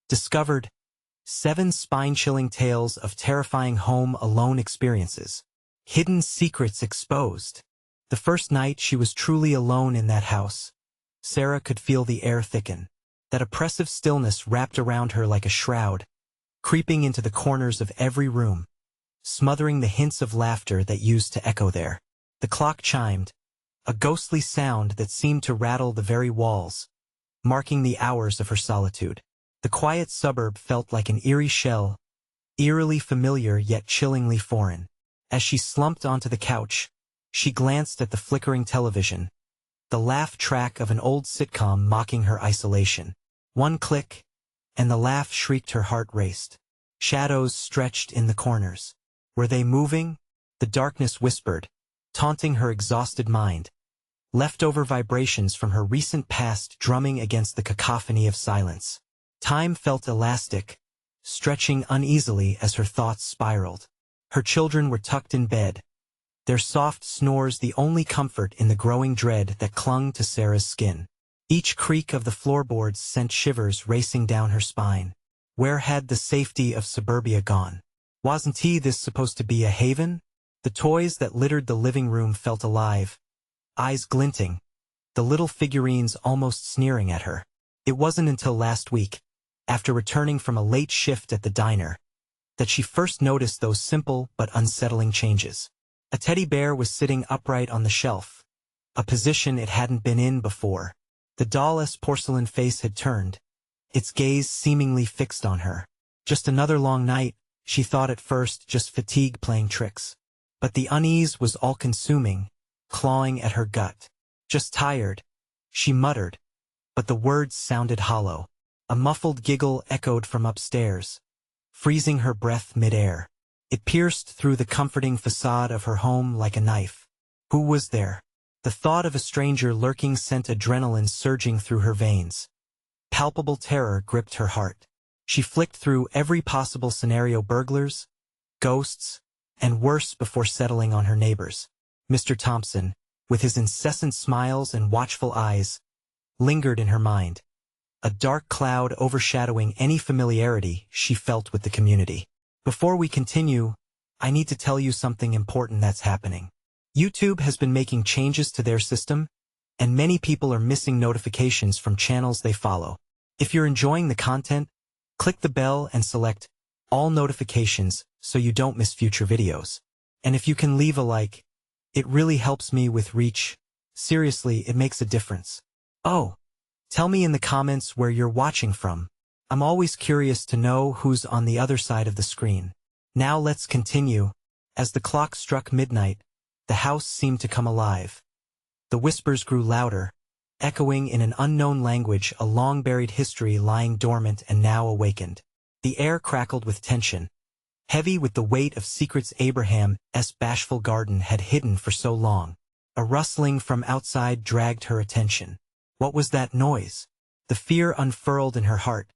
Discovered 7 spine-chilling tales of terrifying home alone experiences. Hidden secrets exposed. The first night she was truly alone in that house, Sarah could feel the air thicken. That oppressive stillness wrapped around her like a shroud, creeping into the corners of every room, smothering the hints of laughter that used to echo there. The clock chimed, a ghostly sound that seemed to rattle the very walls, marking the hours of her solitude. The quiet suburb felt like an eerie shell, eerily familiar yet chillingly foreign. As she slumped onto the couch, she glanced at the flickering television, the laugh track of an old sitcom mocking her isolation. One click, and the laugh shrieked. Her heart raced. Shadows stretched in the corners. Were they moving? The darkness whispered, taunting her exhausted mind. Leftover vibrations from her recent past drumming against the cacophony of silence. Time felt elastic, stretching uneasily as her thoughts spiraled. Her children were tucked in bed, their soft snores the only comfort in the growing dread that clung to Sarah's skin. Each creak of the floorboards sent shivers racing down her spine. Where had the safety of suburbia gone? Wasn't this supposed to be a haven? The toys that littered the living room felt alive, eyes glinting, the little figurines almost sneering at her. It wasn't until last week, after returning from a late shift at the diner, that she first noticed those simple but unsettling changes. A teddy bear was sitting upright on the shelf, a position it hadn't been in before. The doll's porcelain face had turned, its gaze seemingly fixed on her. Just another long night, she thought at first, just fatigue playing tricks. But the unease was all-consuming, clawing at her gut. Just tired, she muttered, but the words sounded hollow. A muffled giggle echoed from upstairs, freezing her breath mid-air. It pierced through the comforting facade of her home like a knife. Who was there? The thought of a stranger lurking sent adrenaline surging through her veins. Palpable terror gripped her heart. She flicked through every possible scenario: burglars, ghosts, and worse before settling on her neighbors. Mr. Thompson, with his incessant smiles and watchful eyes, lingered in her mind, a dark cloud overshadowing any familiarity she felt with the community. Before we continue, I need to tell you something important that's happening. YouTube has been making changes to their system, and many people are missing notifications from channels they follow. If you're enjoying the content, click the bell and select all notifications so you don't miss future videos. And if you can leave a like, it really helps me with reach. Seriously, it makes a difference. Oh, tell me in the comments where you're watching from. I'm always curious to know who's on the other side of the screen. Now let's continue. As the clock struck midnight, the house seemed to come alive. The whispers grew louder, echoing in an unknown language, a long-buried history lying dormant and now awakened. The air crackled with tension, heavy with the weight of secrets Abraham's bashful garden had hidden for so long. A rustling from outside dragged her attention. What was that noise? The fear unfurled in her heart,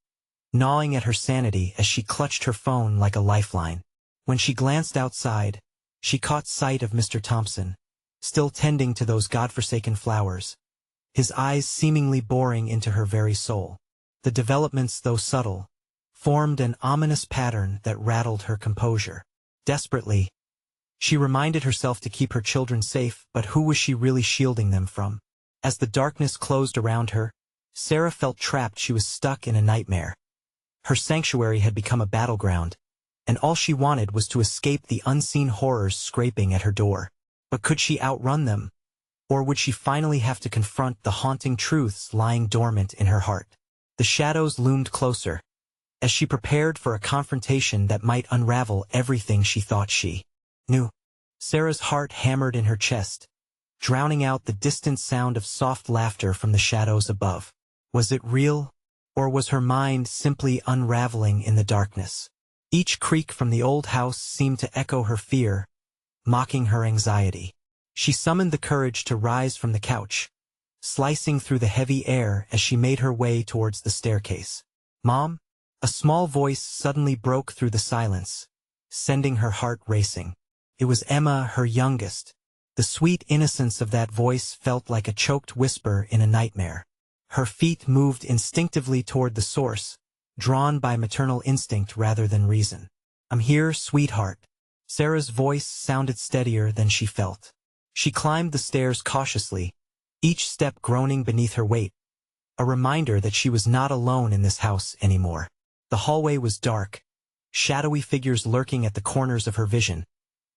gnawing at her sanity as she clutched her phone like a lifeline. When she glanced outside, she caught sight of Mr. Thompson, still tending to those godforsaken flowers, his eyes seemingly boring into her very soul. The developments, though subtle, formed an ominous pattern that rattled her composure. Desperately, she reminded herself to keep her children safe, but who was she really shielding them from? As the darkness closed around her, Sarah felt trapped. She was stuck in a nightmare. Her sanctuary had become a battleground, and all she wanted was to escape the unseen horrors scraping at her door. But could she outrun them? Or would she finally have to confront the haunting truths lying dormant in her heart? The shadows loomed closer, as she prepared for a confrontation that might unravel everything she thought she knew. Sarah's heart hammered in her chest, drowning out the distant sound of soft laughter from the shadows above. Was it real, or was her mind simply unraveling in the darkness? Each creak from the old house seemed to echo her fear, mocking her anxiety. She summoned the courage to rise from the couch, slicing through the heavy air as she made her way towards the staircase. "Mom?" A small voice suddenly broke through the silence, sending her heart racing. It was Emma, her youngest. The sweet innocence of that voice felt like a choked whisper in a nightmare. Her feet moved instinctively toward the source, drawn by maternal instinct rather than reason. "I'm here, sweetheart." Sarah's voice sounded steadier than she felt. She climbed the stairs cautiously, each step groaning beneath her weight, a reminder that she was not alone in this house anymore. The hallway was dark, shadowy figures lurking at the corners of her vision,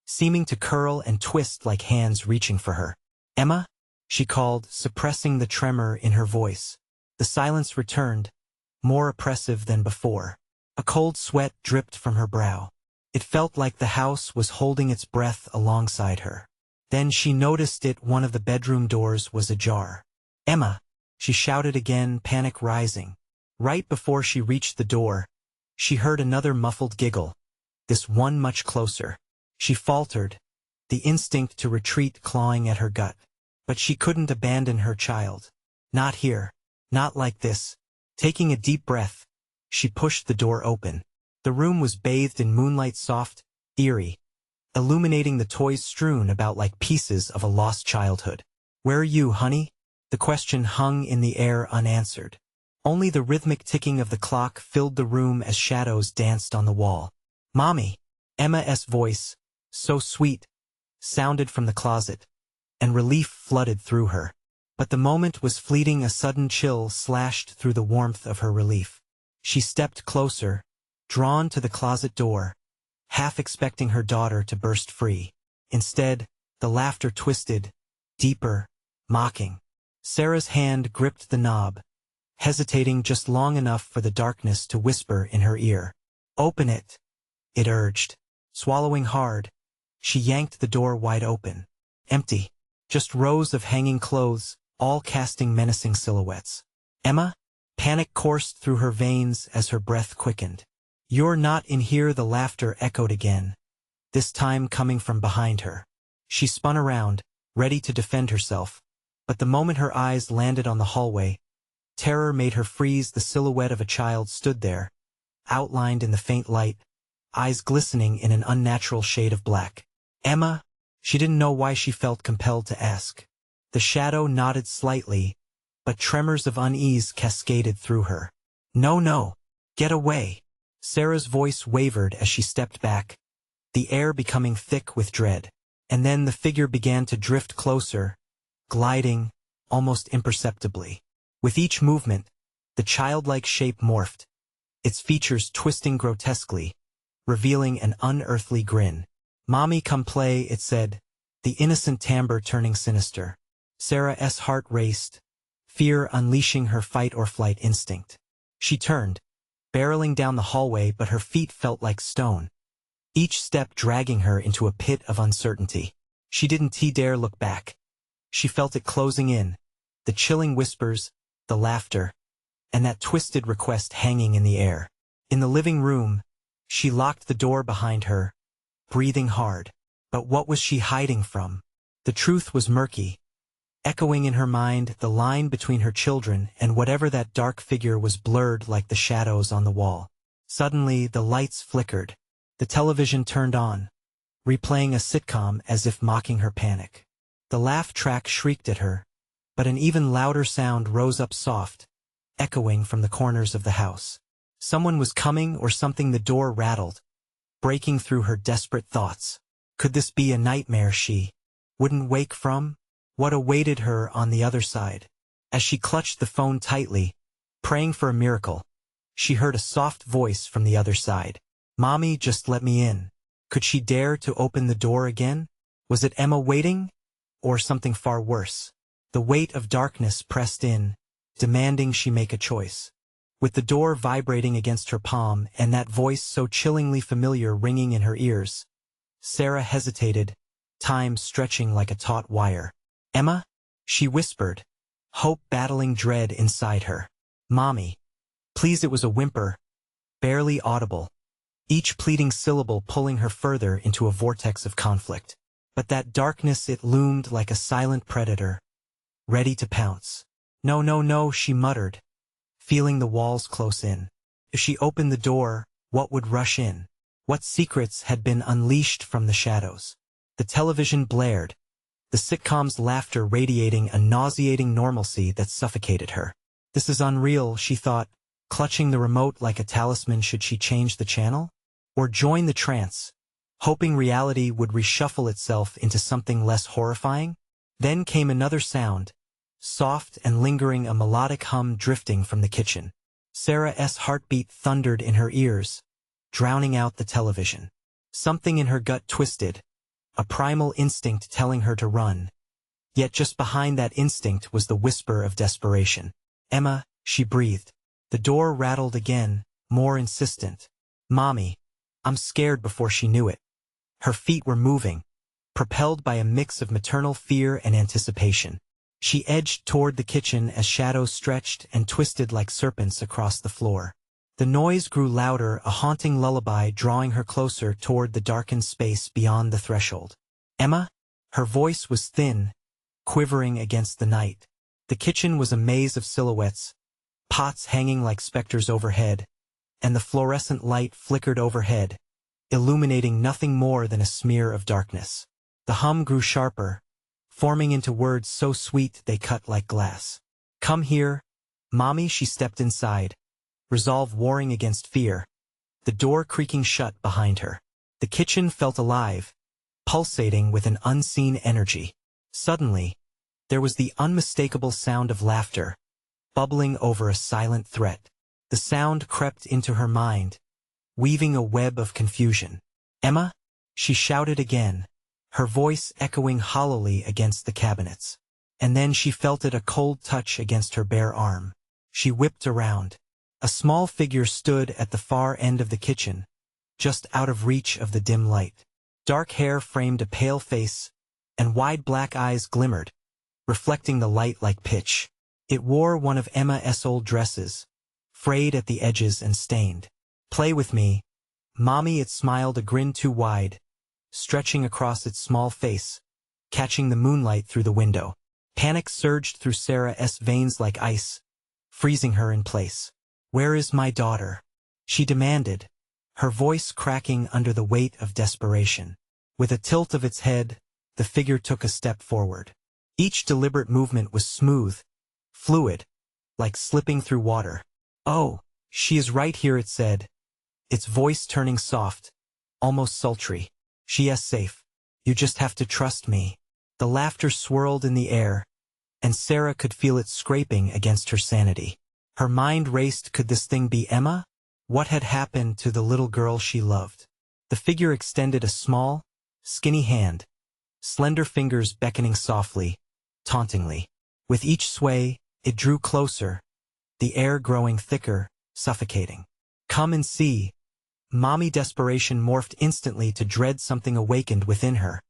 seeming to curl and twist like hands reaching for her. "Emma?" she called, suppressing the tremor in her voice. The silence returned, more oppressive than before. A cold sweat dripped from her brow. It felt like the house was holding its breath alongside her. Then she noticed one of the bedroom doors was ajar. "Emma!" she shouted again, panic rising. Right before she reached the door, she heard another muffled giggle, this one much closer. She faltered, the instinct to retreat clawing at her gut. But she couldn't abandon her child. Not here. Not like this. Taking a deep breath, she pushed the door open. The room was bathed in moonlight, soft, eerie, illuminating the toys strewn about like pieces of a lost childhood. "Where are you, honey?" The question hung in the air unanswered. Only the rhythmic ticking of the clock filled the room as shadows danced on the wall. "Mommy!" Emma's voice, so sweet, sounded from the closet, and relief flooded through her. But the moment was fleeting. A sudden chill slashed through the warmth of her relief. She stepped closer, drawn to the closet door, half expecting her daughter to burst free. Instead, the laughter twisted, deeper, mocking. Sarah's hand gripped the knob, hesitating just long enough for the darkness to whisper in her ear. "Open it," it urged. Swallowing hard, she yanked the door wide open. Empty. Just rows of hanging clothes, all casting menacing silhouettes. "Emma?" Panic coursed through her veins as her breath quickened. "You're not in here," the laughter echoed again, this time coming from behind her. She spun around, ready to defend herself, but the moment her eyes landed on the hallway, terror made her freeze. The silhouette of a child stood there, outlined in the faint light, eyes glistening in an unnatural shade of black. "Emma?" She didn't know why she felt compelled to ask. The shadow nodded slightly, but tremors of unease cascaded through her. "No, no. Get away." Sarah's voice wavered as she stepped back, the air becoming thick with dread. And then the figure began to drift closer, gliding, almost imperceptibly. With each movement, the childlike shape morphed, its features twisting grotesquely, revealing an unearthly grin. "Mommy, come play," it said, the innocent timbre turning sinister. Sarah's heart raced, fear unleashing her fight-or-flight instinct. She turned, barreling down the hallway, but her feet felt like stone, each step dragging her into a pit of uncertainty. She didn't dare look back. She felt it closing in, the chilling whispers, the laughter, and that twisted request hanging in the air. In the living room, she locked the door behind her, breathing hard. But what was she hiding from? The truth was murky, echoing in her mind. The line between her children and whatever that dark figure was blurred like the shadows on the wall. Suddenly, the lights flickered. The television turned on, replaying a sitcom as if mocking her panic. The laugh track shrieked at her, but an even louder sound rose up soft, echoing from the corners of the house. Someone was coming or something. The door rattled, breaking through her desperate thoughts. Could this be a nightmare she wouldn't wake from? What awaited her on the other side? As she clutched the phone tightly, praying for a miracle, she heard a soft voice from the other side. "Mommy, just let me in." Could she dare to open the door again? Was it Emma waiting? Or something far worse? The weight of darkness pressed in, demanding she make a choice. With the door vibrating against her palm and that voice so chillingly familiar ringing in her ears, Sarah hesitated, time stretching like a taut wire. "Emma?" she whispered, hope battling dread inside her. "Mommy." Please. It was a whimper, barely audible, each pleading syllable pulling her further into a vortex of conflict. But that darkness, it loomed like a silent predator, ready to pounce. "No, no, no," she muttered, feeling the walls close in. If she opened the door, what would rush in? What secrets had been unleashed from the shadows? The television blared, the sitcom's laughter radiating a nauseating normalcy that suffocated her. "This is unreal," she thought, clutching the remote like a talisman should she change the channel? Or join the trance, hoping reality would reshuffle itself into something less horrifying? Then came another sound, soft and lingering, a melodic hum drifting from the kitchen. Sarah's heartbeat thundered in her ears, drowning out the television. Something in her gut twisted, a primal instinct telling her to run. Yet just behind that instinct was the whisper of desperation. "Emma," she breathed. The door rattled again, more insistent. "Mommy." I'm scared. Before she knew it, her feet were moving, propelled by a mix of maternal fear and anticipation. She edged toward the kitchen as shadows stretched and twisted like serpents across the floor. The noise grew louder, a haunting lullaby drawing her closer toward the darkened space beyond the threshold. "Emma?" Her voice was thin, quivering against the night. The kitchen was a maze of silhouettes, pots hanging like specters overhead, and the fluorescent light flickered overhead, illuminating nothing more than a smear of darkness. The hum grew sharper, forming into words so sweet they cut like glass. "Come here, Mommy." She stepped inside, resolve warring against fear, the door creaking shut behind her. The kitchen felt alive, pulsating with an unseen energy. Suddenly, there was the unmistakable sound of laughter, bubbling over a silent threat. The sound crept into her mind, weaving a web of confusion. "Emma?" she shouted again, her voice echoing hollowly against the cabinets. And then she felt it, a cold touch against her bare arm. She whipped around. A small figure stood at the far end of the kitchen, just out of reach of the dim light. Dark hair framed a pale face, and wide black eyes glimmered, reflecting the light like pitch. It wore one of Emma's old dresses, frayed at the edges and stained. "Play with me, Mommy." It smiled, a grin too wide, stretching across its small face, catching the moonlight through the window. Panic surged through Sarah's veins like ice, freezing her in place. "Where is my daughter?" she demanded, her voice cracking under the weight of desperation. With a tilt of its head, the figure took a step forward. Each deliberate movement was smooth, fluid, like slipping through water. "Oh, she is right here," it said, its voice turning soft, almost sultry. "She is safe. You just have to trust me." The laughter swirled in the air, and Sarah could feel it scraping against her sanity. Her mind raced. Could this thing be Emma? What had happened to the little girl she loved? The figure extended a small, skinny hand, slender fingers beckoning softly, tauntingly. With each sway, it drew closer, the air growing thicker, suffocating. "Come and see, Mommy." Desperation morphed instantly to dread. Something awakened within her.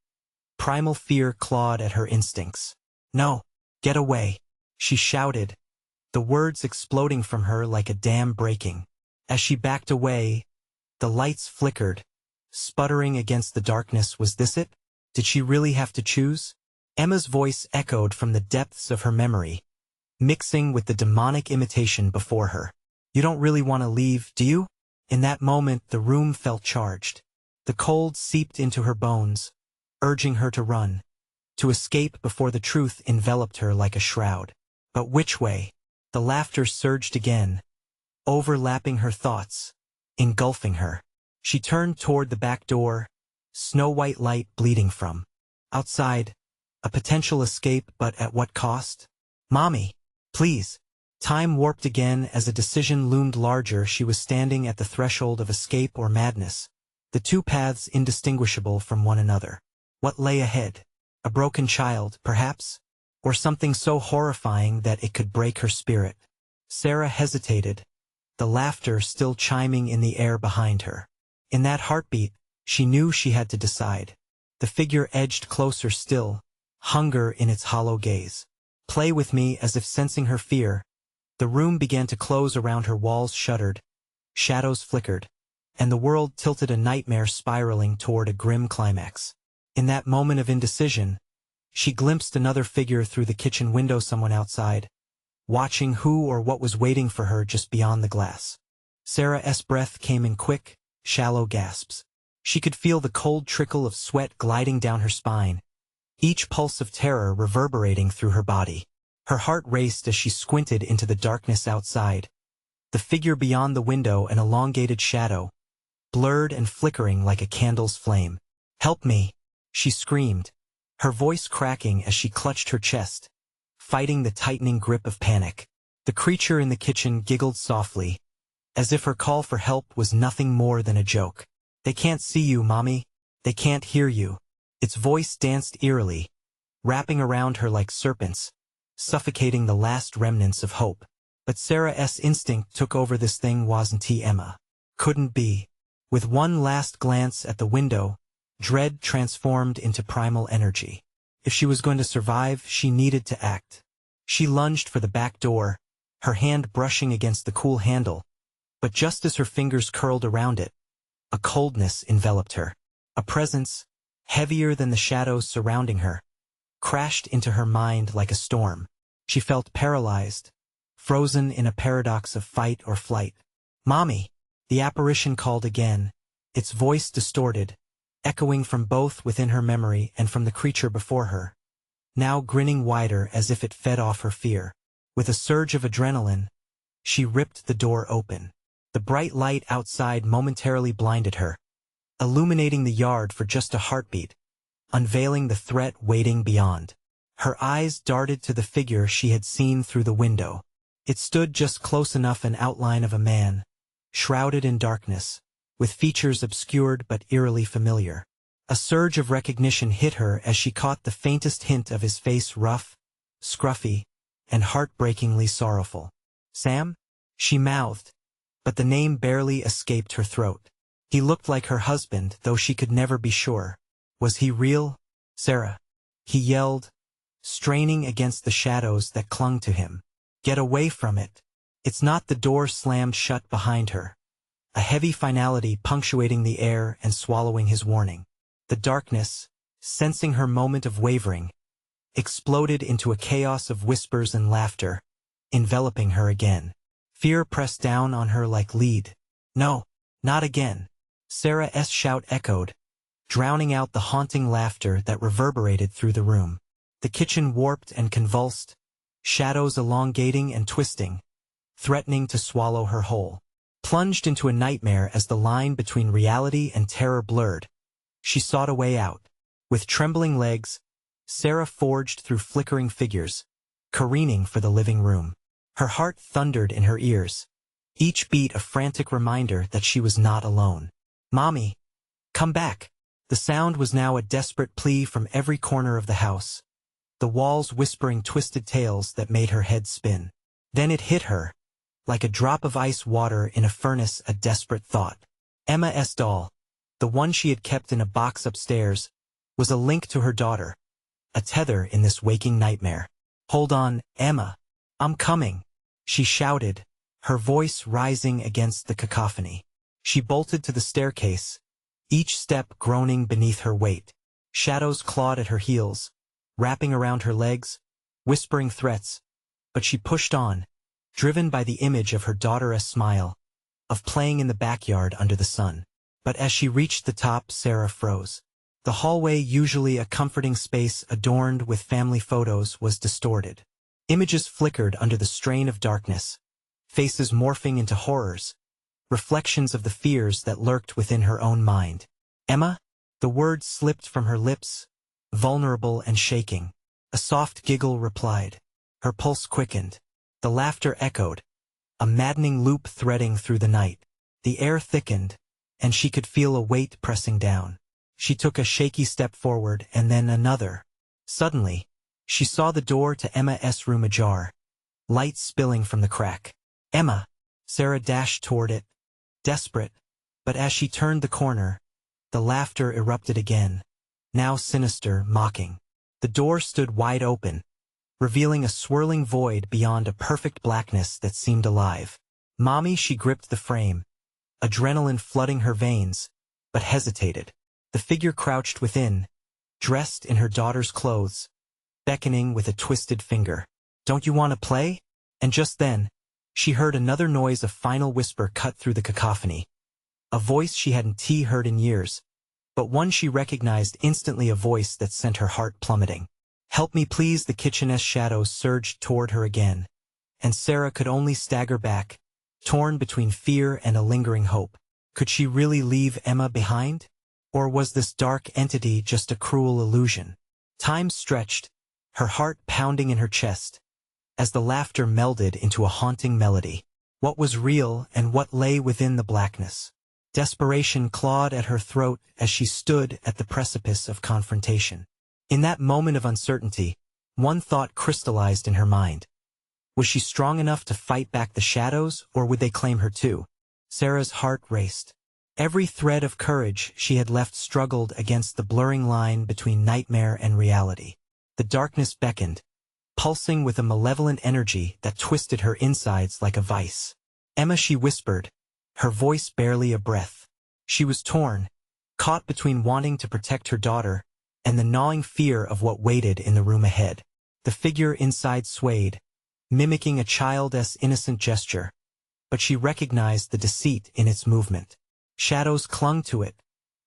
Primal fear clawed at her instincts. "No, get away," she shouted, the words exploding from her like a dam breaking. As she backed away, the lights flickered, sputtering against the darkness. Was this it? Did she really have to choose? Emma's voice echoed from the depths of her memory, mixing with the demonic imitation before her. "You don't really want to leave, do you?" In that moment, the room felt charged. The cold seeped into her bones, urging her to run, to escape before the truth enveloped her like a shroud. But which way? The laughter surged again, overlapping her thoughts, engulfing her. She turned toward the back door, snow-white light bleeding from outside, a potential escape, but at what cost? "Mommy, please." Time warped again as a decision loomed larger. She was standing at the threshold of escape or madness, the two paths indistinguishable from one another. What lay ahead? A broken child, perhaps? Or something so horrifying that it could break her spirit? Sarah hesitated, the laughter still chiming in the air behind her. In that heartbeat, she knew she had to decide. The figure edged closer still, hunger in its hollow gaze. "Play with me." As if sensing her fear, the room began to close around her. Walls shuddered, shadows flickered, and the world tilted, a nightmare spiraling toward a grim climax. In that moment of indecision, she glimpsed another figure through the kitchen window, someone outside, watching. Who or what was waiting for her just beyond the glass? Sarah's breath came in quick, shallow gasps. She could feel the cold trickle of sweat gliding down her spine, each pulse of terror reverberating through her body. Her heart raced as she squinted into the darkness outside, The figure beyond the window, an elongated shadow, blurred and flickering like a candle's flame. "Help me!" she screamed, her voice cracking as she clutched her chest, fighting the tightening grip of panic. The creature in the kitchen giggled softly, as if her call for help was nothing more than a joke. "They can't see you, Mommy. They can't hear you." Its voice danced eerily, wrapping around her like serpents, suffocating the last remnants of hope. But Sarah's instinct took over. This thing wasn't Emma. Couldn't be. With one last glance at the window, dread transformed into primal energy. If she was going to survive, she needed to act. She lunged for the back door, her hand brushing against the cool handle, but just as her fingers curled around it, a coldness enveloped her. A presence, heavier than the shadows surrounding her, crashed into her mind like a storm. She felt paralyzed, frozen in a paradox of fight or flight. "Mommy!" The apparition called again, its voice distorted, echoing from both within her memory and from the creature before her, now grinning wider as if it fed off her fear. With a surge of adrenaline, she ripped the door open. The bright light outside momentarily blinded her, illuminating the yard for just a heartbeat, unveiling the threat waiting beyond. Her eyes darted to the figure she had seen through the window. It stood just close enough, an outline of a man, shrouded in darkness, with features obscured but eerily familiar. A surge of recognition hit her as she caught the faintest hint of his face, rough, scruffy, and heartbreakingly sorrowful. "Sam?" she mouthed, but the name barely escaped her throat. He looked like her husband, though she could never be sure. Was he real? "Sarah," he yelled, straining against the shadows that clung to him. "Get away from it." It's not. The door slammed shut behind her, a heavy finality punctuating the air and swallowing his warning. The darkness, sensing her moment of wavering, exploded into a chaos of whispers and laughter, enveloping her again. Fear pressed down on her like lead. "No, not again." Sarah's shout echoed, drowning out the haunting laughter that reverberated through the room. The kitchen warped and convulsed, shadows elongating and twisting, threatening to swallow her whole. Plunged into a nightmare as the line between reality and terror blurred, she sought a way out. With trembling legs, Sarah forged through flickering figures, careening for the living room. Her heart thundered in her ears, each beat a frantic reminder that she was not alone. "Mommy, come back!" The sound was now a desperate plea from every corner of the house, the walls whispering twisted tales that made her head spin. Then it hit her, like a drop of ice water in a furnace, a desperate thought. Emma's doll, the one she had kept in a box upstairs, was a link to her daughter, a tether in this waking nightmare. "Hold on, Emma. I'm coming," she shouted, her voice rising against the cacophony. She bolted to the staircase, each step groaning beneath her weight. Shadows clawed at her heels, wrapping around her legs, whispering threats, but she pushed on, driven by the image of her daughter's smile, of playing in the backyard under the sun. But as she reached the top, Sarah froze. The hallway, usually a comforting space adorned with family photos, was distorted. Images flickered under the strain of darkness, faces morphing into horrors, reflections of the fears that lurked within her own mind. "Emma?" The word slipped from her lips, vulnerable and shaking. A soft giggle replied. Her pulse quickened. The laughter echoed, a maddening loop threading through the night. The air thickened, and she could feel a weight pressing down. She took a shaky step forward, and then another. Suddenly, she saw the door to Emma's room ajar, light spilling from the crack. "Emma!" Sarah dashed toward it, desperate, but as she turned the corner, the laughter erupted again, now sinister, mocking. The door stood wide open, revealing a swirling void beyond a perfect blackness that seemed alive. "Mommy," she gripped the frame, adrenaline flooding her veins, but hesitated. The figure crouched within, dressed in her daughter's clothes, beckoning with a twisted finger. "Don't you want to play?" And just then, she heard another noise, a final whisper cut through the cacophony. A voice she hadn't heard in years, but one she recognized instantly, a voice that sent her heart plummeting. "Help me, please." The kitchen's shadows surged toward her again, and Sarah could only stagger back, torn between fear and a lingering hope. Could she really leave Emma behind? Or was this dark entity just a cruel illusion? Time stretched, her heart pounding in her chest, as the laughter melded into a haunting melody. What was real and what lay within the blackness? Desperation clawed at her throat as she stood at the precipice of confrontation. In that moment of uncertainty, one thought crystallized in her mind. Was she strong enough to fight back the shadows, or would they claim her too? Sarah's heart raced. Every thread of courage she had left struggled against the blurring line between nightmare and reality. The darkness beckoned, pulsing with a malevolent energy that twisted her insides like a vice. Emma, she whispered, her voice barely a breath. She was torn, caught between wanting to protect her daughter and the gnawing fear of what waited in the room ahead. The figure inside swayed, mimicking a child's innocent gesture, but she recognized the deceit in its movement. Shadows clung to it,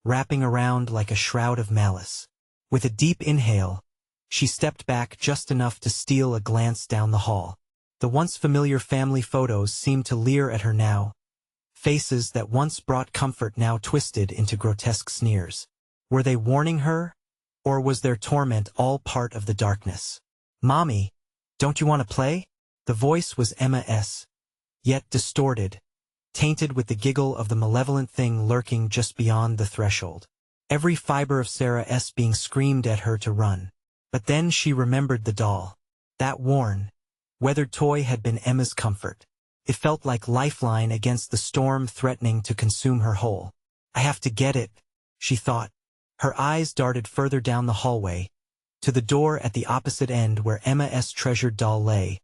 wrapping around like a shroud of malice. With a deep inhale, she stepped back just enough to steal a glance down the hall. The once familiar family photos seemed to leer at her now, faces that once brought comfort now twisted into grotesque sneers. Were they warning her, or was their torment all part of the darkness? "Mommy, don't you want to play?" The voice was Emma's, yet distorted, tainted with the giggle of the malevolent thing lurking just beyond the threshold. Every fiber of Sarah's being screamed at her to run. But then she remembered the doll. That worn, weathered toy had been Emma's comfort. It felt like lifeline against the storm threatening to consume her whole. "I have to get it," she thought. Her eyes darted further down the hallway, to the door at the opposite end where Emma's treasured doll lay,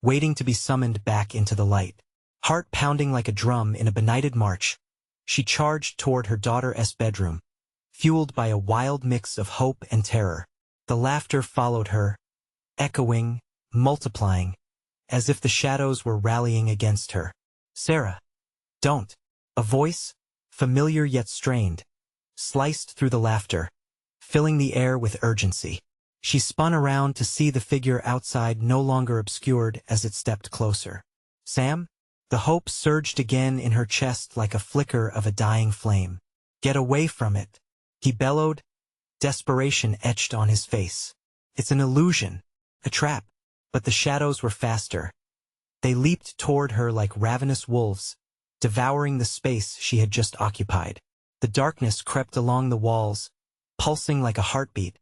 waiting to be summoned back into the light. Heart pounding like a drum in a benighted march, she charged toward her daughter's bedroom, fueled by a wild mix of hope and terror. The laughter followed her, echoing, multiplying, as if the shadows were rallying against her. "Sarah, don't." A voice, familiar yet strained, sliced through the laughter, filling the air with urgency. She spun around to see the figure outside no longer obscured as it stepped closer. "Sam?" The hope surged again in her chest like a flicker of a dying flame. "Get away from it," he bellowed, desperation etched on his face. "It's an illusion, a trap." But the shadows were faster. They leaped toward her like ravenous wolves, devouring the space she had just occupied. The darkness crept along the walls, pulsing like a heartbeat,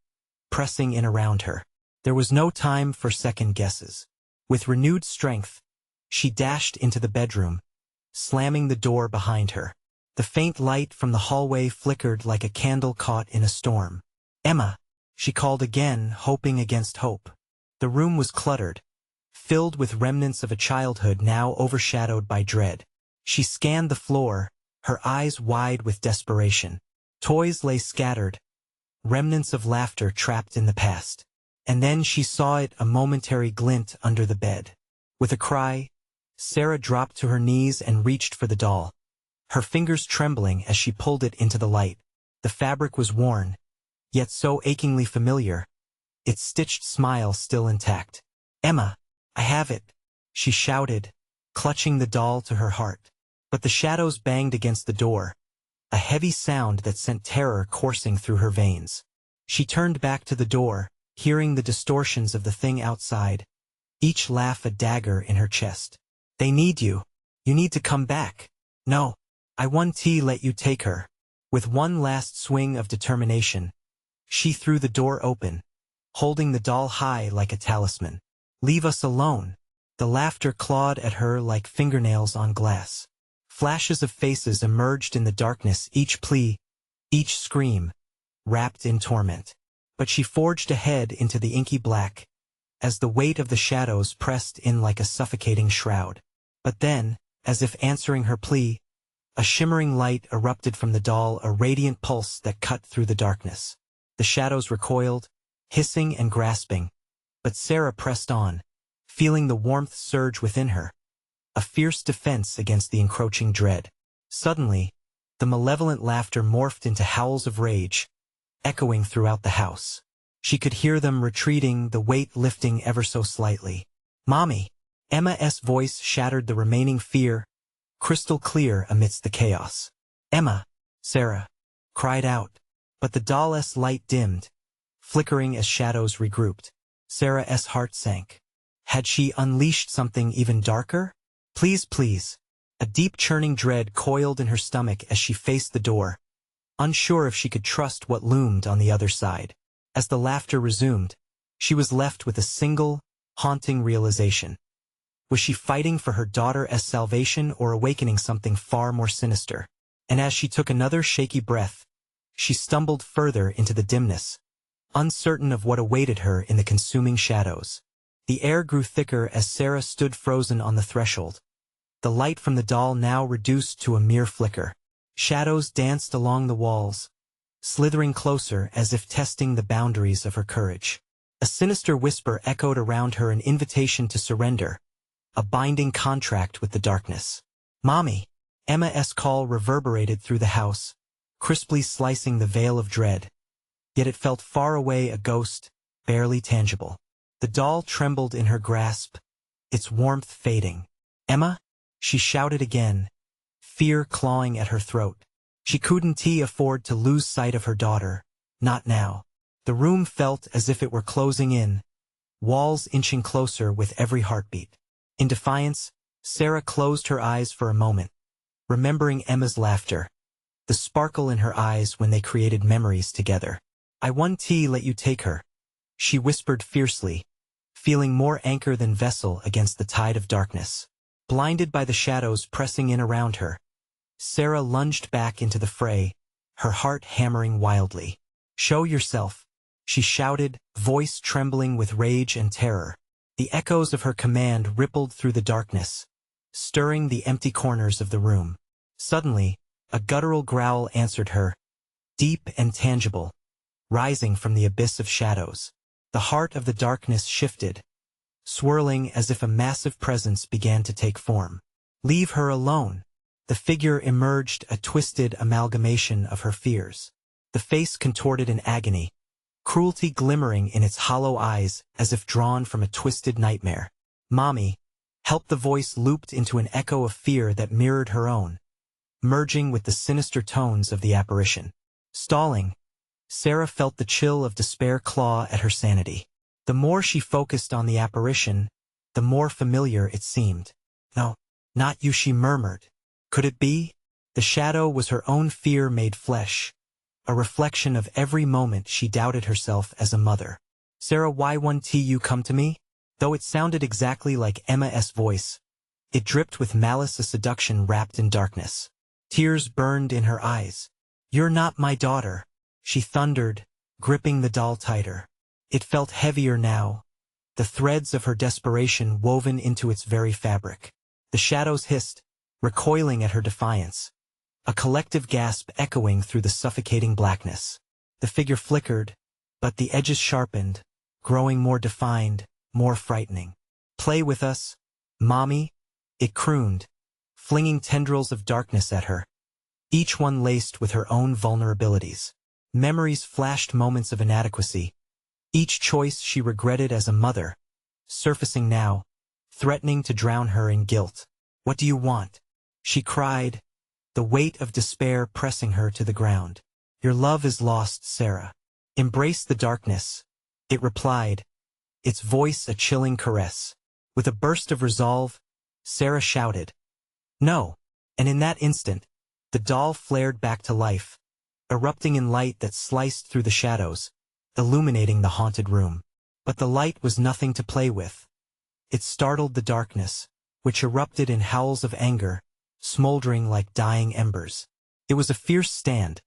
pressing in around her. There was no time for second guesses. With renewed strength, she dashed into the bedroom, slamming the door behind her. The faint light from the hallway flickered like a candle caught in a storm. "Emma," she called again, hoping against hope. The room was cluttered, filled with remnants of a childhood now overshadowed by dread. She scanned the floor, her eyes wide with desperation. Toys lay scattered, remnants of laughter trapped in the past. And then she saw it, a momentary glint under the bed. With a cry, Sarah dropped to her knees and reached for the doll, her fingers trembling as she pulled it into the light. The fabric was worn, yet so achingly familiar, its stitched smile still intact. "Emma, I have it," she shouted, clutching the doll to her heart. But the shadows banged against the door, a heavy sound that sent terror coursing through her veins. She turned back to the door, hearing the distortions of the thing outside, each laugh a dagger in her chest. "They need you. You need to come back." "No, I won't let you take her." With one last swing of determination, she threw the door open, holding the doll high like a talisman. "Leave us alone." The laughter clawed at her like fingernails on glass. Flashes of faces emerged in the darkness, each plea, each scream, wrapped in torment. But she forged ahead into the inky black, as the weight of the shadows pressed in like a suffocating shroud. But then, as if answering her plea, a shimmering light erupted from the doll, a radiant pulse that cut through the darkness. The shadows recoiled, hissing and grasping, but Sarah pressed on, feeling the warmth surge within her, a fierce defense against the encroaching dread. Suddenly, the malevolent laughter morphed into howls of rage, echoing throughout the house. She could hear them retreating, the weight lifting ever so slightly. "Mommy!" Emma's voice shattered the remaining fear crystal clear amidst the chaos. "Emma!" Sarah cried out, but the doll's light dimmed, flickering as shadows regrouped. Sarah's heart sank. Had she unleashed something even darker? "Please, please." A deep churning dread coiled in her stomach as she faced the door, unsure if she could trust what loomed on the other side. As the laughter resumed, she was left with a single, haunting realization. Was she fighting for her daughter's salvation or awakening something far more sinister? And as she took another shaky breath, she stumbled further into the dimness, uncertain of what awaited her in the consuming shadows. The air grew thicker as Sarah stood frozen on the threshold. The light from the doll now reduced to a mere flicker. Shadows danced along the walls, slithering closer as if testing the boundaries of her courage. A sinister whisper echoed around her, an invitation to surrender, a binding contract with the darkness. "Mommy!" Emma's call reverberated through the house, crisply slicing the veil of dread. Yet it felt far away, a ghost, barely tangible. The doll trembled in her grasp, its warmth fading. "Emma?" she shouted again, fear clawing at her throat. She couldn't afford to lose sight of her daughter, not now. The room felt as if it were closing in, walls inching closer with every heartbeat. In defiance, Sarah closed her eyes for a moment, remembering Emma's laughter, the sparkle in her eyes when they created memories together. "I won't let you take her," she whispered fiercely, feeling more anchor than vessel against the tide of darkness. Blinded by the shadows pressing in around her, Sarah lunged back into the fray, her heart hammering wildly. "Show yourself," she shouted, voice trembling with rage and terror. The echoes of her command rippled through the darkness, stirring the empty corners of the room. Suddenly, a guttural growl answered her, deep and tangible, rising from the abyss of shadows. The heart of the darkness shifted, swirling as if a massive presence began to take form. "Leave her alone." The figure emerged, a twisted amalgamation of her fears. The face contorted in agony, cruelty glimmering in its hollow eyes as if drawn from a twisted nightmare. "Mommy!" Help! The voice looped into an echo of fear that mirrored her own, merging with the sinister tones of the apparition. Stalling, Sarah felt the chill of despair claw at her sanity. The more she focused on the apparition, the more familiar it seemed. "No, not you," she murmured. Could it be? The shadow was her own fear made flesh, a reflection of every moment she doubted herself as a mother. "Sarah, why won't you come to me?" Though it sounded exactly like Emma's voice, it dripped with malice, a seduction wrapped in darkness. Tears burned in her eyes. "You're not my daughter," she thundered, gripping the doll tighter. It felt heavier now, the threads of her desperation woven into its very fabric. The shadows hissed, recoiling at her defiance, a collective gasp echoing through the suffocating blackness. The figure flickered, but the edges sharpened, growing more defined, more frightening. "Play with us, Mommy," it crooned, flinging tendrils of darkness at her, each one laced with her own vulnerabilities. Memories flashed, moments of inadequacy, each choice she regretted as a mother, surfacing now, threatening to drown her in guilt. "What do you want?" she cried, the weight of despair pressing her to the ground. "Your love is lost, Sarah. Embrace the darkness," it replied, its voice a chilling caress. With a burst of resolve, Sarah shouted, "No!" And in that instant, the doll flared back to life, erupting in light that sliced through the shadows, illuminating the haunted room. But the light was nothing to play with. It startled the darkness, which erupted in howls of anger, smoldering like dying embers. It was a fierce stand,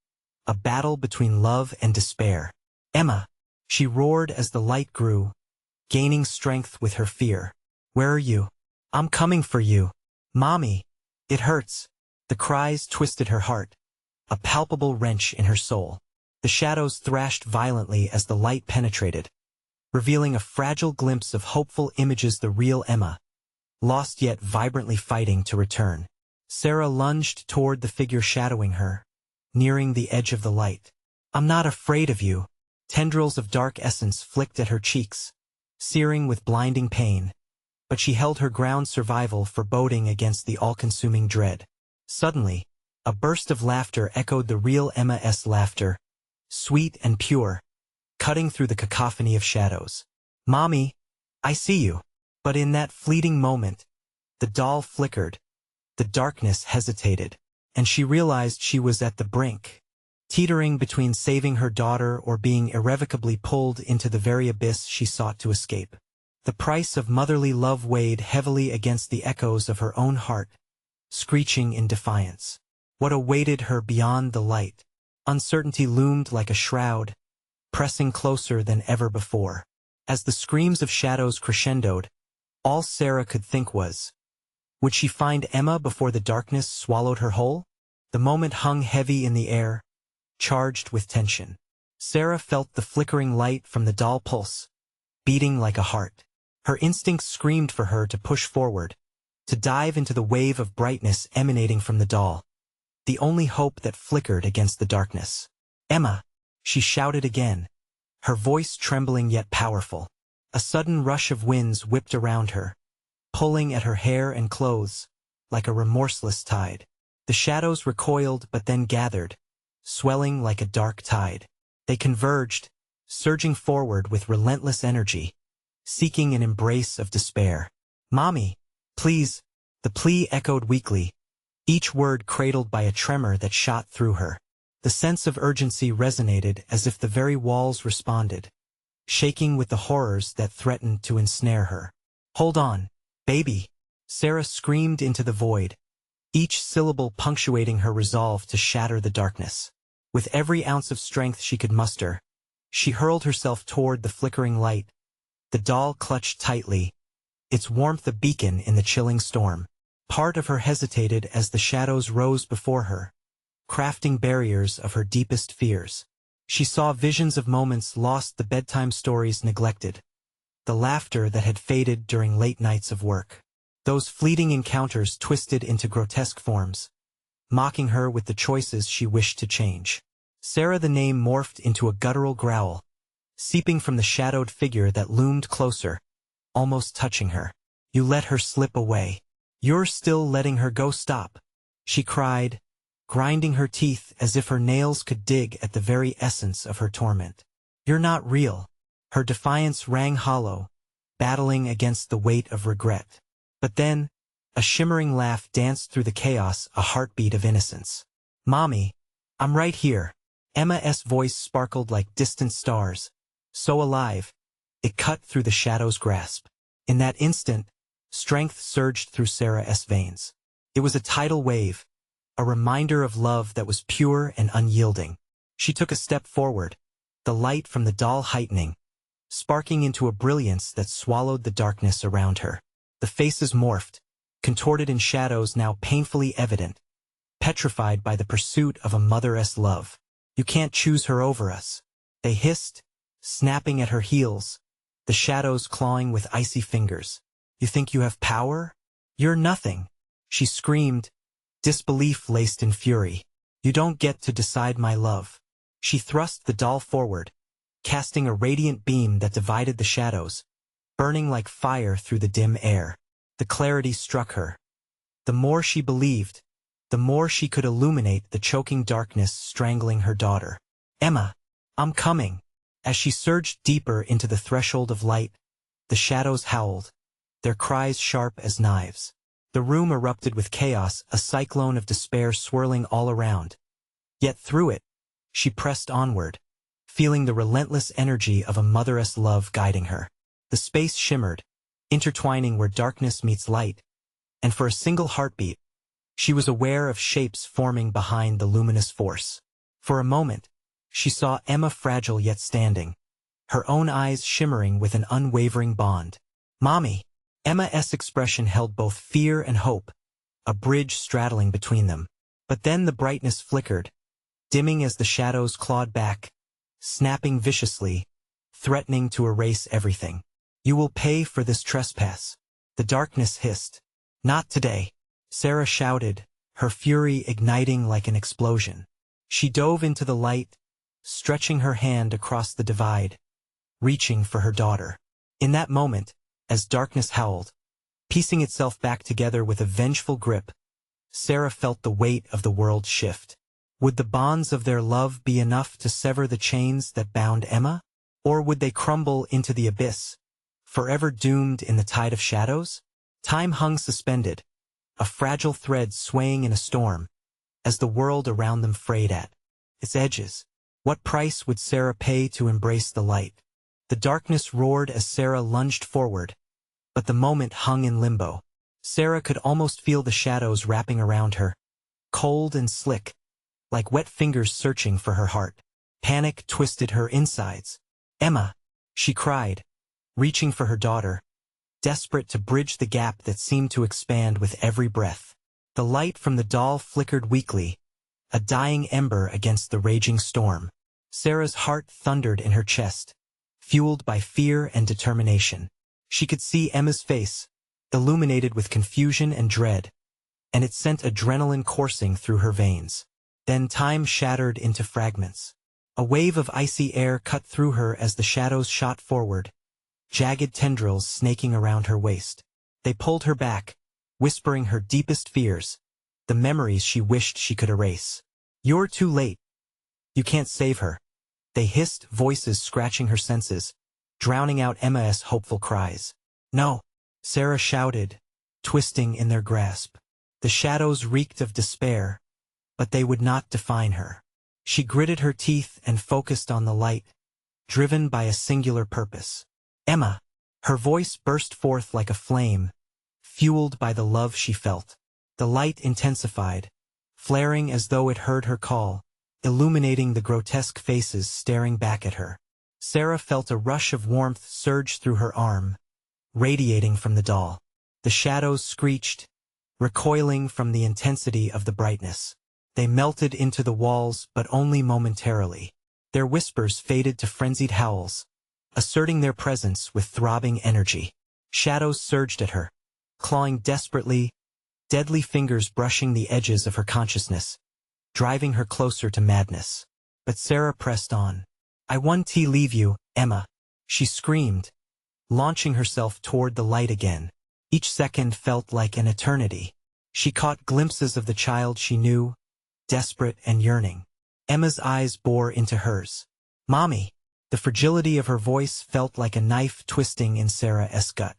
a battle between love and despair. "Emma!" she roared as the light grew, gaining strength with her fear. "Where are you?" "I'm coming for you, Mommy." "It hurts." The cries twisted her heart, a palpable wrench in her soul. The shadows thrashed violently as the light penetrated, revealing a fragile glimpse of hopeful images, the real Emma, lost yet vibrantly fighting to return. Sarah lunged toward the figure shadowing her, nearing the edge of the light. "I'm not afraid of you." Tendrils of dark essence flicked at her cheeks, searing with blinding pain. but she held her ground, survival foreboding against the all-consuming dread. Suddenly, a burst of laughter echoed, the real Emma's laughter, sweet and pure, cutting through the cacophony of shadows. "Mommy, I see you." But in that fleeting moment, the doll flickered, the darkness hesitated, and she realized she was at the brink, teetering between saving her daughter or being irrevocably pulled into the very abyss she sought to escape. The price of motherly love weighed heavily against the echoes of her own heart, screeching in defiance. What awaited her beyond the light? Uncertainty loomed like a shroud, pressing closer than ever before. As the screams of shadows crescendoed, all Sarah could think was, would she find Emma before the darkness swallowed her whole? The moment hung heavy in the air, charged with tension. Sarah felt the flickering light from the doll pulse, beating like a heart. Her instincts screamed for her to push forward, to dive into the wave of brightness emanating from the doll, the only hope that flickered against the darkness. "Emma!" she shouted again, her voice trembling yet powerful. A sudden rush of winds whipped around her, pulling at her hair and clothes, like a remorseless tide. The shadows recoiled but then gathered, swelling like a dark tide. They converged, surging forward with relentless energy, seeking an embrace of despair. "Mommy, please," the plea echoed weakly, each word cradled by a tremor that shot through her. The sense of urgency resonated as if the very walls responded, shaking with the horrors that threatened to ensnare her. "Hold on, baby," Sarah screamed into the void, each syllable punctuating her resolve to shatter the darkness. With every ounce of strength she could muster, she hurled herself toward the flickering light. The doll clutched tightly, its warmth a beacon in the chilling storm. Part of her hesitated as the shadows rose before her, crafting barriers of her deepest fears. She saw visions of moments lost, the bedtime stories neglected, the laughter that had faded during late nights of work. Those fleeting encounters twisted into grotesque forms, mocking her with the choices she wished to change. Sarah, the name morphed into a guttural growl, seeping from the shadowed figure that loomed closer, almost touching her. "You let her slip away. You're still letting her go. Stop," she cried, grinding her teeth as if her nails could dig at the very essence of her torment. "You're not real." Her defiance rang hollow, battling against the weight of regret. But then, a shimmering laugh danced through the chaos, a heartbeat of innocence. "Mommy, I'm right here." Emma's voice sparkled like distant stars, so alive, it cut through the shadow's grasp. In that instant, strength surged through Sarah's veins. It was a tidal wave, a reminder of love that was pure and unyielding. She took a step forward, the light from the doll heightening, sparking into a brilliance that swallowed the darkness around her. The faces morphed, contorted in shadows now painfully evident, petrified by the pursuit of a mother's love. "You can't choose her over us," they hissed, snapping at her heels, the shadows clawing with icy fingers. "You think you have power? You're nothing," she screamed, disbelief laced in fury. "You don't get to decide my love." She thrust the doll forward, casting a radiant beam that divided the shadows, burning like fire through the dim air. The clarity struck her. The more she believed, the more she could illuminate the choking darkness strangling her daughter. "Emma, I'm coming." As she surged deeper into the threshold of light, the shadows howled, their cries sharp as knives. The room erupted with chaos, a cyclone of despair swirling all around. Yet through it, she pressed onward, feeling the relentless energy of a mother's love guiding her. The space shimmered, intertwining where darkness meets light, and for a single heartbeat, she was aware of shapes forming behind the luminous force. For a moment, she saw Emma fragile yet standing, her own eyes shimmering with an unwavering bond. "Mommy!" Emma's expression held both fear and hope, a bridge straddling between them. But then the brightness flickered, dimming as the shadows clawed back, snapping viciously, threatening to erase everything. "You will pay for this trespass," the darkness hissed. "Not today," Sarah shouted, her fury igniting like an explosion. She dove into the light, stretching her hand across the divide, reaching for her daughter. In that moment, as darkness howled, Piecing itself back together with a vengeful grip, Sarah felt the weight of the world shift. Would the bonds of their love be enough to sever the chains that bound Emma? Or would they crumble into the abyss, forever doomed in the tide of shadows? Time hung suspended, a fragile thread swaying in a storm, as the world around them frayed at its edges. What price would Sarah pay to embrace the light? The darkness roared as Sarah lunged forward, but the moment hung in limbo. Sarah could almost feel the shadows wrapping around her, cold and slick, like wet fingers searching for her heart. Panic twisted her insides. "Emma!" she cried, reaching for her daughter, desperate to bridge the gap that seemed to expand with every breath. The light from the doll flickered weakly, a dying ember against the raging storm. Sarah's heart thundered in her chest, fueled by fear and determination. She could see Emma's face, illuminated with confusion and dread, and it sent adrenaline coursing through her veins. Then time shattered into fragments. A wave of icy air cut through her as the shadows shot forward, jagged tendrils snaking around her waist. They pulled her back, whispering her deepest fears, the memories she wished she could erase. "You're too late. You can't save her," they hissed, voices scratching her senses, drowning out Emma's hopeful cries. "No," Sarah shouted, twisting in their grasp. The shadows reeked of despair, but they would not define her. She gritted her teeth and focused on the light, driven by a singular purpose. "Emma!" Her voice burst forth like a flame, fueled by the love she felt. The light intensified, flaring as though it heard her call, illuminating the grotesque faces staring back at her. Sarah felt a rush of warmth surge through her arm, radiating from the doll. The shadows screeched, recoiling from the intensity of the brightness. They melted into the walls, but only momentarily. Their whispers faded to frenzied howls, asserting their presence with throbbing energy. Shadows surged at her, clawing desperately, deadly fingers brushing the edges of her consciousness, driving her closer to madness. But Sarah pressed on. "I won't leave you, Emma," she screamed, launching herself toward the light again. Each second felt like an eternity. She caught glimpses of the child she knew, desperate and yearning. Emma's eyes bore into hers. "Mommy!" The fragility of her voice felt like a knife twisting in Sarah's gut.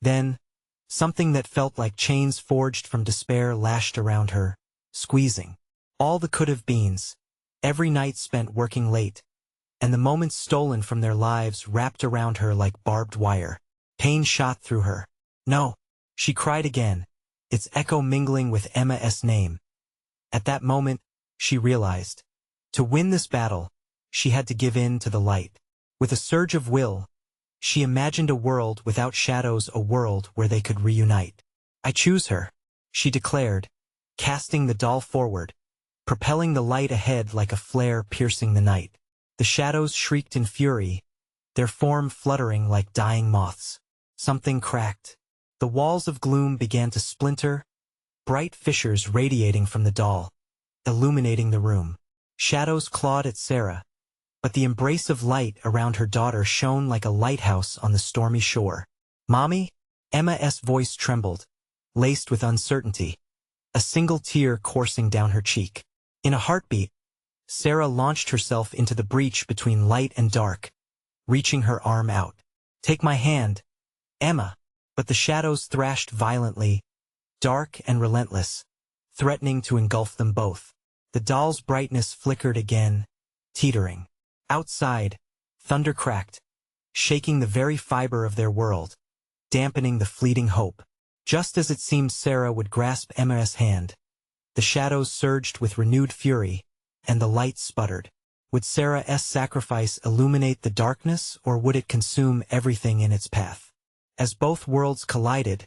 Then, something that felt like chains forged from despair lashed around her, squeezing. All the could-have-beens, every night spent working late, and the moments stolen from their lives wrapped around her like barbed wire. Pain shot through her. "No!" she cried again, its echo mingling with Emma's name. At that moment, she realized, to win this battle, she had to give in to the light. With a surge of will, she imagined a world without shadows, a world where they could reunite. "I choose her," she declared, casting the doll forward, propelling the light ahead like a flare piercing the night. The shadows shrieked in fury, their form fluttering like dying moths. Something cracked. The walls of gloom began to splinter, bright fissures radiating from the doll, illuminating the room. Shadows clawed at Sarah, but the embrace of light around her daughter shone like a lighthouse on the stormy shore. "Mommy?" Emma's voice trembled, laced with uncertainty, a single tear coursing down her cheek. In a heartbeat, Sarah launched herself into the breach between light and dark, reaching her arm out. "Take my hand, Emma!" But the shadows thrashed violently, dark and relentless, threatening to engulf them both. The doll's brightness flickered again, teetering. Outside, thunder cracked, shaking the very fiber of their world, dampening the fleeting hope. Just as it seemed Sarah would grasp Emma's hand, the shadows surged with renewed fury, and the light sputtered. Would Sarah's sacrifice illuminate the darkness, or would it consume everything in its path? As both worlds collided,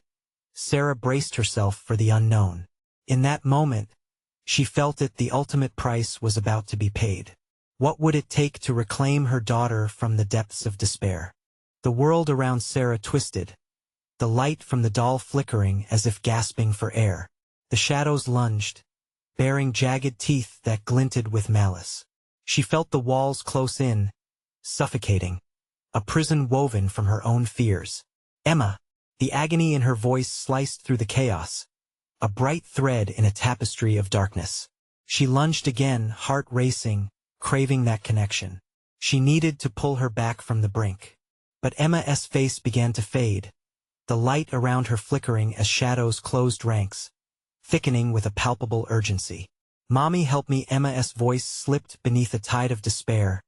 Sarah braced herself for the unknown. In that moment, she felt that the ultimate price was about to be paid. What would it take to reclaim her daughter from the depths of despair? The world around Sarah twisted, the light from the doll flickering as if gasping for air. The shadows lunged, baring jagged teeth that glinted with malice. She felt the walls close in, suffocating, a prison woven from her own fears. "Emma!" The agony in her voice sliced through the chaos, a bright thread in a tapestry of darkness. She lunged again, heart racing, craving that connection. She needed to pull her back from the brink. But Emma's face began to fade, the light around her flickering as shadows closed ranks, thickening with a palpable urgency. "Mommy, help me." Emma's voice slipped beneath a tide of despair,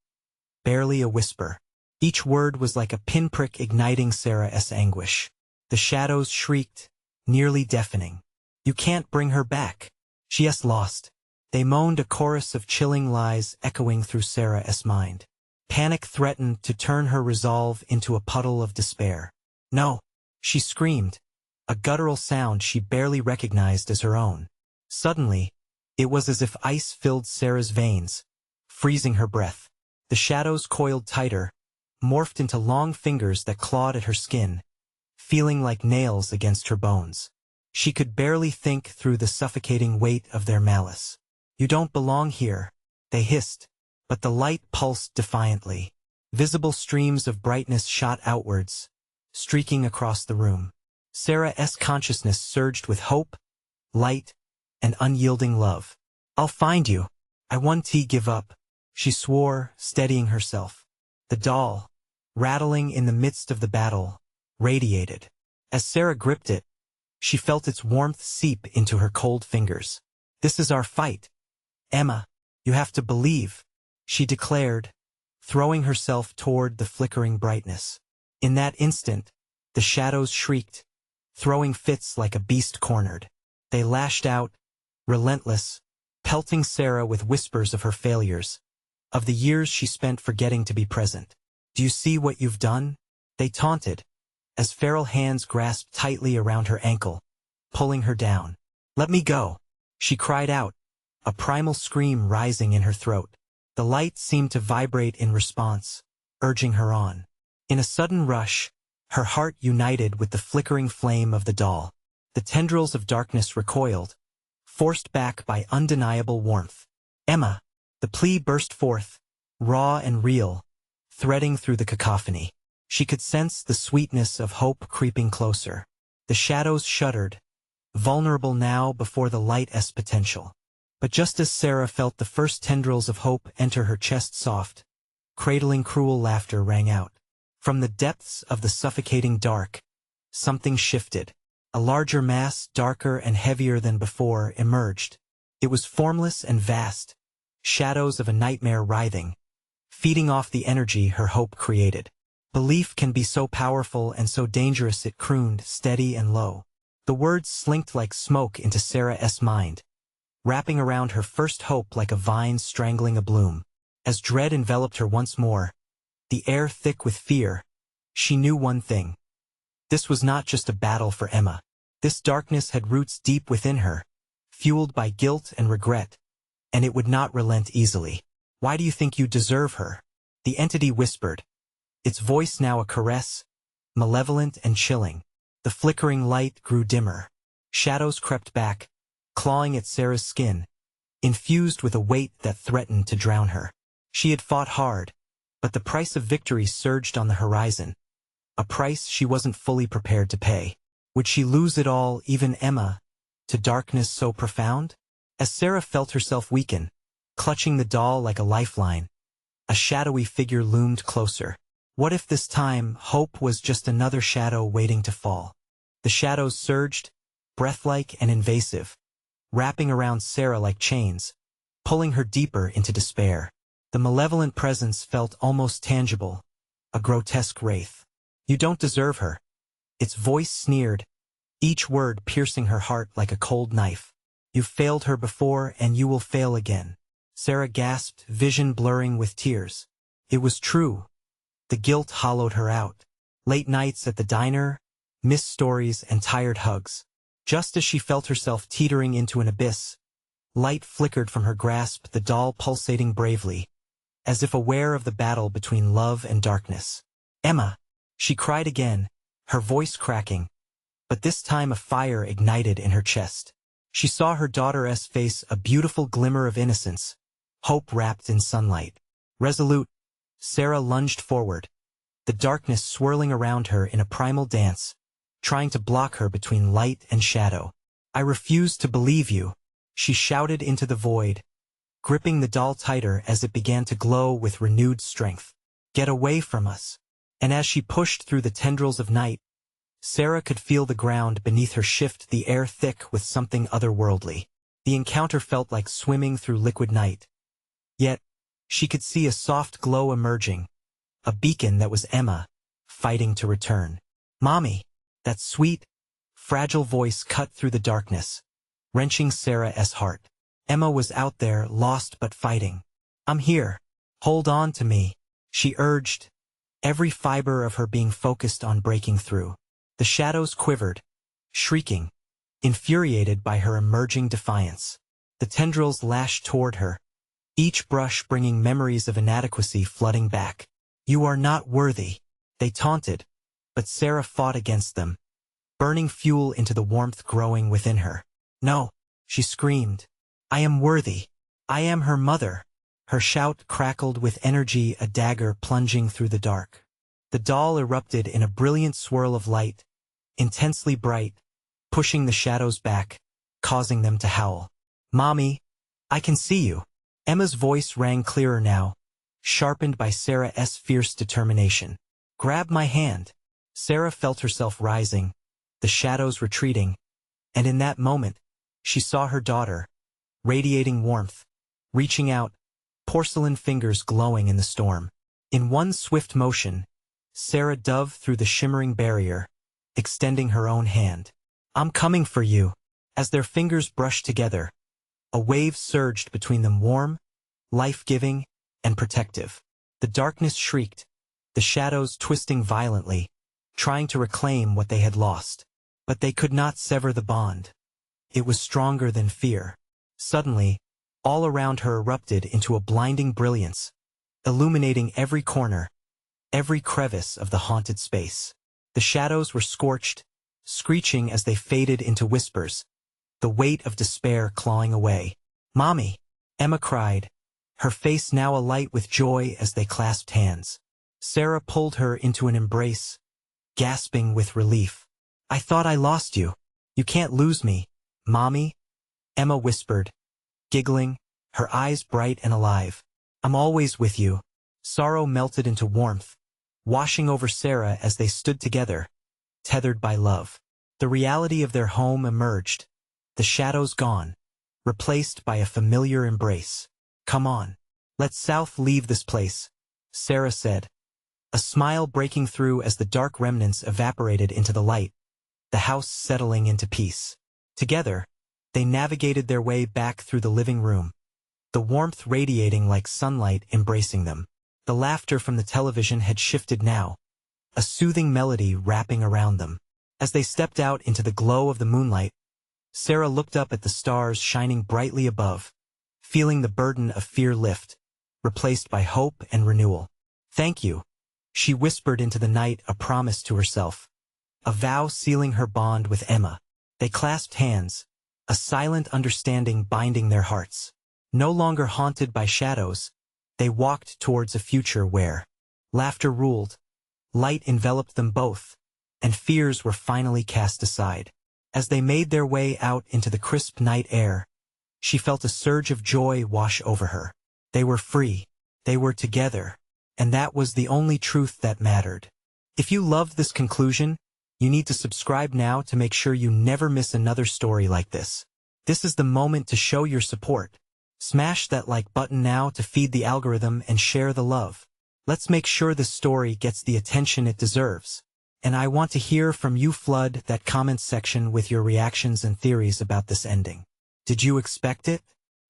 barely a whisper. Each word was like a pinprick igniting Sarah's anguish. The shadows shrieked, nearly deafening. "You can't bring her back. She's lost." They moaned, a chorus of chilling lies echoing through Sarah's mind. Panic threatened to turn her resolve into a puddle of despair. "No!" she screamed, a guttural sound she barely recognized as her own. Suddenly, it was as if ice filled Sarah's veins, freezing her breath. The shadows coiled tighter, morphed into long fingers that clawed at her skin, feeling like nails against her bones. She could barely think through the suffocating weight of their malice. "You don't belong here," they hissed, but the light pulsed defiantly. Visible streams of brightness shot outwards, streaking across the room. Sarah's consciousness surged with hope, light, and unyielding love. "I'll find you. I won't give up," she swore, steadying herself. The doll, rattling in the midst of the battle, radiated. As Sarah gripped it, she felt its warmth seep into her cold fingers. "This is our fight. Emma, you have to believe," she declared, throwing herself toward the flickering brightness. In that instant, the shadows shrieked, throwing fits like a beast cornered. They lashed out, relentless, pelting Sarah with whispers of her failures, of the years she spent forgetting to be present. "Do you see what you've done?" they taunted, as feral hands grasped tightly around her ankle, pulling her down. "Let me go," she cried out, a primal scream rising in her throat. The light seemed to vibrate in response, urging her on. In a sudden rush, her heart united with the flickering flame of the doll. The tendrils of darkness recoiled, forced back by undeniable warmth. "Emma!" The plea burst forth, raw and real, threading through the cacophony. She could sense the sweetness of hope creeping closer. The shadows shuddered, vulnerable now before the light's potential. But just as Sarah felt the first tendrils of hope enter her chest, soft, cradling cruel laughter rang out. From the depths of the suffocating dark, something shifted. A larger mass, darker and heavier than before, emerged. It was formless and vast, shadows of a nightmare writhing, feeding off the energy her hope created. "Belief can be so powerful and so dangerous," it crooned, steady and low. The words slinked like smoke into Sarah's mind, wrapping around her first hope like a vine strangling a bloom. As dread enveloped her once more, the air thick with fear, she knew one thing. This was not just a battle for Emma. This darkness had roots deep within her, fueled by guilt and regret, and it would not relent easily. "Why do you think you deserve her?" the entity whispered, its voice now a caress, malevolent and chilling. The flickering light grew dimmer. Shadows crept back, clawing at Sarah's skin, infused with a weight that threatened to drown her. She had fought hard, but the price of victory surged on the horizon, a price she wasn't fully prepared to pay. Would she lose it all, even Emma, to darkness so profound? As Sarah felt herself weaken, clutching the doll like a lifeline, a shadowy figure loomed closer. What if this time hope was just another shadow waiting to fall? The shadows surged, breathlike and invasive, wrapping around Sarah like chains, pulling her deeper into despair. The malevolent presence felt almost tangible, a grotesque wraith. "You don't deserve her." Its voice sneered, each word piercing her heart like a cold knife. "You've failed her before and you will fail again." Sarah gasped, vision blurring with tears. It was true. The guilt hollowed her out. Late nights at the diner, missed stories and tired hugs. Just as she felt herself teetering into an abyss, light flickered from her grasp, the doll pulsating bravely, as if aware of the battle between love and darkness. "Emma!" she cried again, her voice cracking, but this time a fire ignited in her chest. She saw her daughter's face, a beautiful glimmer of innocence, hope wrapped in sunlight. Resolute, Sarah lunged forward, the darkness swirling around her in a primal dance, trying to block her between light and shadow. "I refuse to believe you," she shouted into the void, gripping the doll tighter as it began to glow with renewed strength. "Get away from us." And as she pushed through the tendrils of night, Sarah could feel the ground beneath her shift, the air thick with something otherworldly. The encounter felt like swimming through liquid night. Yet, she could see a soft glow emerging, a beacon that was Emma, fighting to return. "Mommy!" That sweet, fragile voice cut through the darkness, wrenching Sarah's heart. Emma was out there, lost but fighting. "I'm here. Hold on to me," she urged, every fiber of her being focused on breaking through. The shadows quivered, shrieking, infuriated by her emerging defiance. The tendrils lashed toward her, each brush bringing memories of inadequacy flooding back. "You are not worthy," they taunted, but Sarah fought against them, burning fuel into the warmth growing within her. "No," she screamed. "I am worthy. I am her mother." Her shout crackled with energy, a dagger plunging through the dark. The doll erupted in a brilliant swirl of light, intensely bright, pushing the shadows back, causing them to howl. "Mommy, I can see you." Emma's voice rang clearer now, sharpened by Sarah's fierce determination. "Grab my hand." Sarah felt herself rising, the shadows retreating, and in that moment, she saw her daughter, radiating warmth, reaching out, porcelain fingers glowing in the storm. In one swift motion, Sarah dove through the shimmering barrier, extending her own hand. "I'm coming for you." As their fingers brushed together, a wave surged between them, warm, life-giving, and protective. The darkness shrieked, the shadows twisting violently, trying to reclaim what they had lost. But they could not sever the bond. It was stronger than fear. Suddenly, all around her erupted into a blinding brilliance, illuminating every corner, every crevice of the haunted space. The shadows were scorched, screeching as they faded into whispers, the weight of despair clawing away. "Mommy!" Emma cried, her face now alight with joy as they clasped hands. Sarah pulled her into an embrace, gasping with relief. "I thought I lost you. You can't lose me, Mommy," Emma whispered, giggling, her eyes bright and alive. "I'm always with you." Sorrow melted into warmth, washing over Sarah as they stood together, tethered by love. The reality of their home emerged, the shadows gone, replaced by a familiar embrace. "Come on. Let's South leave this place," Sarah said, a smile breaking through as the dark remnants evaporated into the light, the house settling into peace. Together, they navigated their way back through the living room, the warmth radiating like sunlight embracing them. The laughter from the television had shifted now, a soothing melody wrapping around them. As they stepped out into the glow of the moonlight, Sarah looked up at the stars shining brightly above, feeling the burden of fear lift, replaced by hope and renewal. "Thank you," she whispered into the night, a promise to herself, a vow sealing her bond with Emma. They clasped hands, a silent understanding binding their hearts. No longer haunted by shadows, they walked towards a future where laughter ruled, light enveloped them both, and fears were finally cast aside. As they made their way out into the crisp night air, she felt a surge of joy wash over her. They were free, they were together, and that was the only truth that mattered. If you loved this conclusion, you need to subscribe now to make sure you never miss another story like this. This is the moment to show your support. Smash that like button now to feed the algorithm and share the love. Let's make sure this story gets the attention it deserves. And I want to hear from you. Flood that comments section with your reactions and theories about this ending. Did you expect it?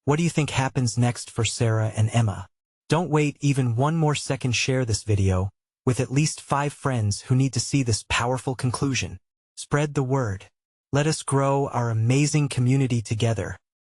What do you think happens next for Sarah and Emma? Don't wait even one more second. Share this video with at least 5 friends who need to see this powerful conclusion. Spread the word. Let us grow our amazing community together.